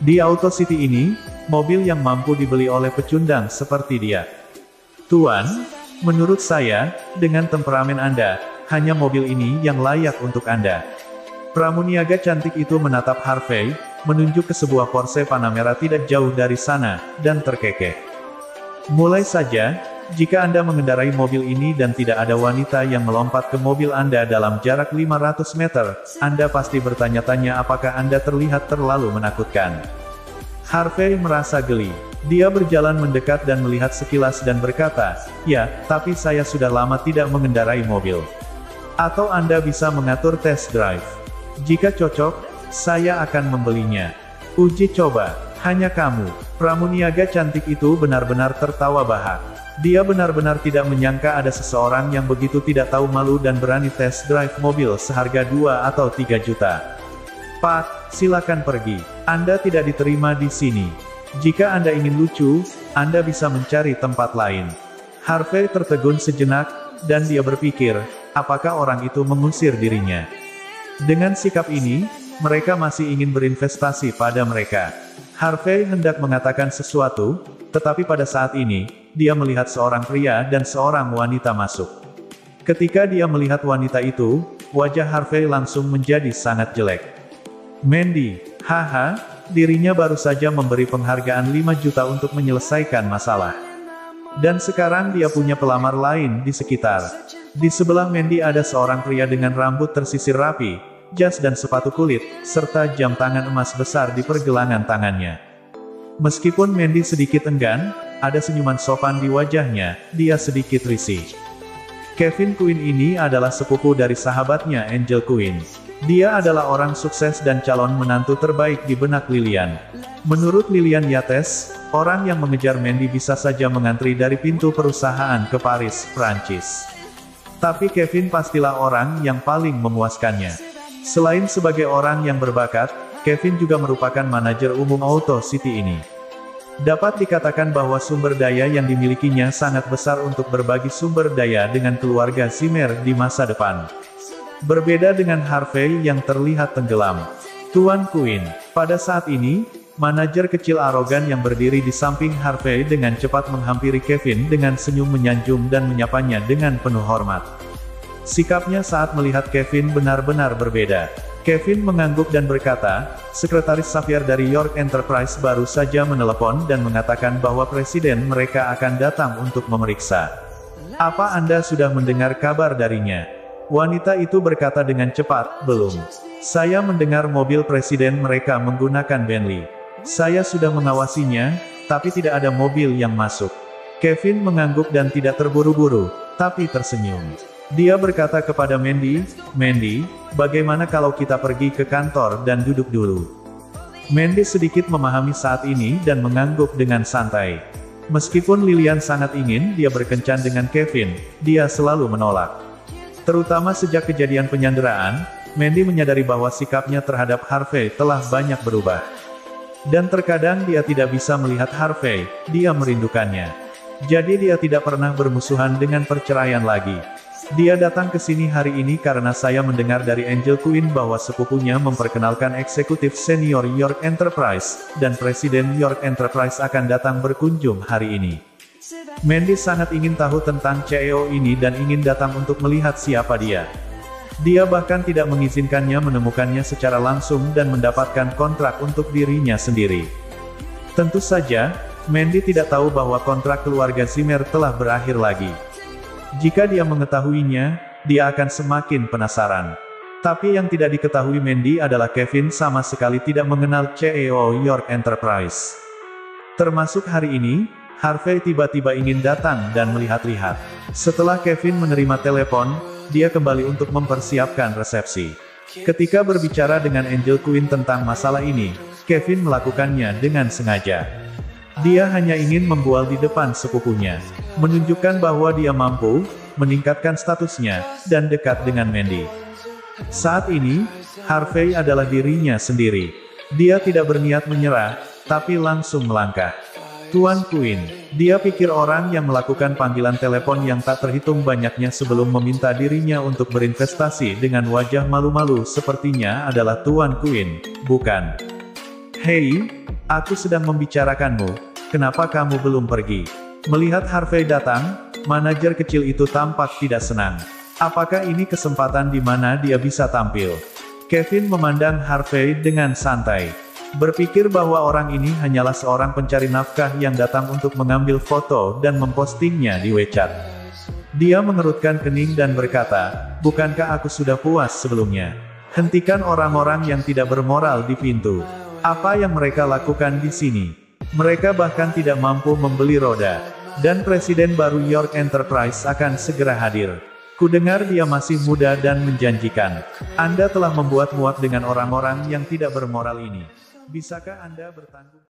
Di Auto City ini, mobil yang mampu dibeli oleh pecundang seperti dia. Tuan, menurut saya, dengan temperamen Anda, hanya mobil ini yang layak untuk Anda. Pramuniaga cantik itu menatap Harvey, menunjuk ke sebuah Porsche Panamera tidak jauh dari sana, dan terkekeh. Mulai saja, jika Anda mengendarai mobil ini dan tidak ada wanita yang melompat ke mobil Anda dalam jarak 500 meter, Anda pasti bertanya-tanya apakah Anda terlihat terlalu menakutkan. Harvey merasa geli. Dia berjalan mendekat dan melihat sekilas dan berkata, "Ya, tapi saya sudah lama tidak mengendarai mobil. Atau Anda bisa mengatur test drive. Jika cocok, saya akan membelinya. Uji coba, hanya kamu." Pramuniaga cantik itu benar-benar tertawa bahak. Dia benar-benar tidak menyangka ada seseorang yang begitu tidak tahu malu dan berani test drive mobil seharga 2 atau 3 juta. "Pak, silakan pergi. Anda tidak diterima di sini. Jika Anda ingin lucu, Anda bisa mencari tempat lain." Harvey tertegun sejenak, dan dia berpikir, apakah orang itu mengusir dirinya. Dengan sikap ini, mereka masih ingin berinvestasi pada mereka. Harvey hendak mengatakan sesuatu, tetapi pada saat ini, dia melihat seorang pria dan seorang wanita masuk. Ketika dia melihat wanita itu, wajah Harvey langsung menjadi sangat jelek. Mandy, haha, dirinya baru saja memberi penghargaan 5 juta untuk menyelesaikan masalah. Dan sekarang dia punya pelamar lain di sekitar. Di sebelah Mandy ada seorang pria dengan rambut tersisir rapi, jas dan sepatu kulit, serta jam tangan emas besar di pergelangan tangannya. Meskipun Mandy sedikit enggan, ada senyuman sopan di wajahnya, dia sedikit risih. Kevin Quinn ini adalah sepupu dari sahabatnya Angel Quinn. Dia adalah orang sukses dan calon menantu terbaik di benak Lillian. Menurut Lillian Yates, orang yang mengejar Mandy bisa saja mengantri dari pintu perusahaan ke Paris, Prancis. Tapi Kevin pastilah orang yang paling memuaskannya. Selain sebagai orang yang berbakat, Kevin juga merupakan manajer umum Auto City ini. Dapat dikatakan bahwa sumber daya yang dimilikinya sangat besar untuk berbagi sumber daya dengan keluarga Zimmer di masa depan. Berbeda dengan Harvey yang terlihat tenggelam. Tuan Quinn, pada saat ini, manajer kecil arogan yang berdiri di samping Harvey dengan cepat menghampiri Kevin dengan senyum menyanjung dan menyapanya dengan penuh hormat. Sikapnya saat melihat Kevin benar-benar berbeda. Kevin mengangguk dan berkata, "Sekretaris Xavier dari York Enterprise baru saja menelepon dan mengatakan bahwa presiden mereka akan datang untuk memeriksa. Apa Anda sudah mendengar kabar darinya?" Wanita itu berkata dengan cepat, "Belum. Saya mendengar mobil presiden mereka menggunakan Bentley. Saya sudah mengawasinya, tapi tidak ada mobil yang masuk." Kevin mengangguk dan tidak terburu-buru, tapi tersenyum. Dia berkata kepada Mandy, "Mandy, bagaimana kalau kita pergi ke kantor dan duduk dulu?" Mandy sedikit memahami saat ini dan mengangguk dengan santai. Meskipun Lillian sangat ingin dia berkencan dengan Kevin, dia selalu menolak. Terutama sejak kejadian penyanderaan, Mandy menyadari bahwa sikapnya terhadap Harvey telah banyak berubah. Dan terkadang dia tidak bisa melihat Harvey, dia merindukannya. Jadi dia tidak pernah bermusuhan dengan perceraian lagi. "Dia datang ke sini hari ini karena saya mendengar dari Angel Quinn bahwa sepupunya memperkenalkan eksekutif senior York Enterprise, dan presiden York Enterprise akan datang berkunjung hari ini." Mandy sangat ingin tahu tentang CEO ini dan ingin datang untuk melihat siapa dia. Dia bahkan tidak mengizinkannya menemukannya secara langsung dan mendapatkan kontrak untuk dirinya sendiri. Tentu saja, Mandy tidak tahu bahwa kontrak keluarga Zimmer telah berakhir lagi. Jika dia mengetahuinya, dia akan semakin penasaran. Tapi yang tidak diketahui Mandy adalah Kevin sama sekali tidak mengenal CEO York Enterprise. Termasuk hari ini, Harvey tiba-tiba ingin datang dan melihat-lihat. Setelah Kevin menerima telepon, dia kembali untuk mempersiapkan resepsi. Ketika berbicara dengan Angel Quinn tentang masalah ini, Kevin melakukannya dengan sengaja. Dia hanya ingin membual di depan sepupunya, menunjukkan bahwa dia mampu meningkatkan statusnya dan dekat dengan Mandy. Saat ini, Harvey adalah dirinya sendiri. Dia tidak berniat menyerah, tapi langsung melangkah. Tuan Quinn, dia pikir orang yang melakukan panggilan telepon yang tak terhitung banyaknya sebelum meminta dirinya untuk berinvestasi dengan wajah malu-malu sepertinya adalah Tuan Quinn, bukan? "Hei, Aku sedang membicarakanmu, kenapa kamu belum pergi? Melihat Harvey datang, manajer kecil itu tampak tidak senang. Apakah ini kesempatan di mana dia bisa tampil? Kevin memandang Harvey dengan santai. Berpikir bahwa orang ini hanyalah seorang pencari nafkah yang datang untuk mengambil foto dan mempostingnya di WeChat. Dia mengerutkan kening dan berkata, bukankah aku sudah puas sebelumnya? Hentikan orang-orang yang tidak bermoral di pintu. Apa yang mereka lakukan di sini? Mereka bahkan tidak mampu membeli roda. Dan presiden baru York Enterprise akan segera hadir. Kudengar dia masih muda dan menjanjikan. Anda telah membuat muak dengan orang-orang yang tidak bermoral ini. Bisakah Anda bertanggung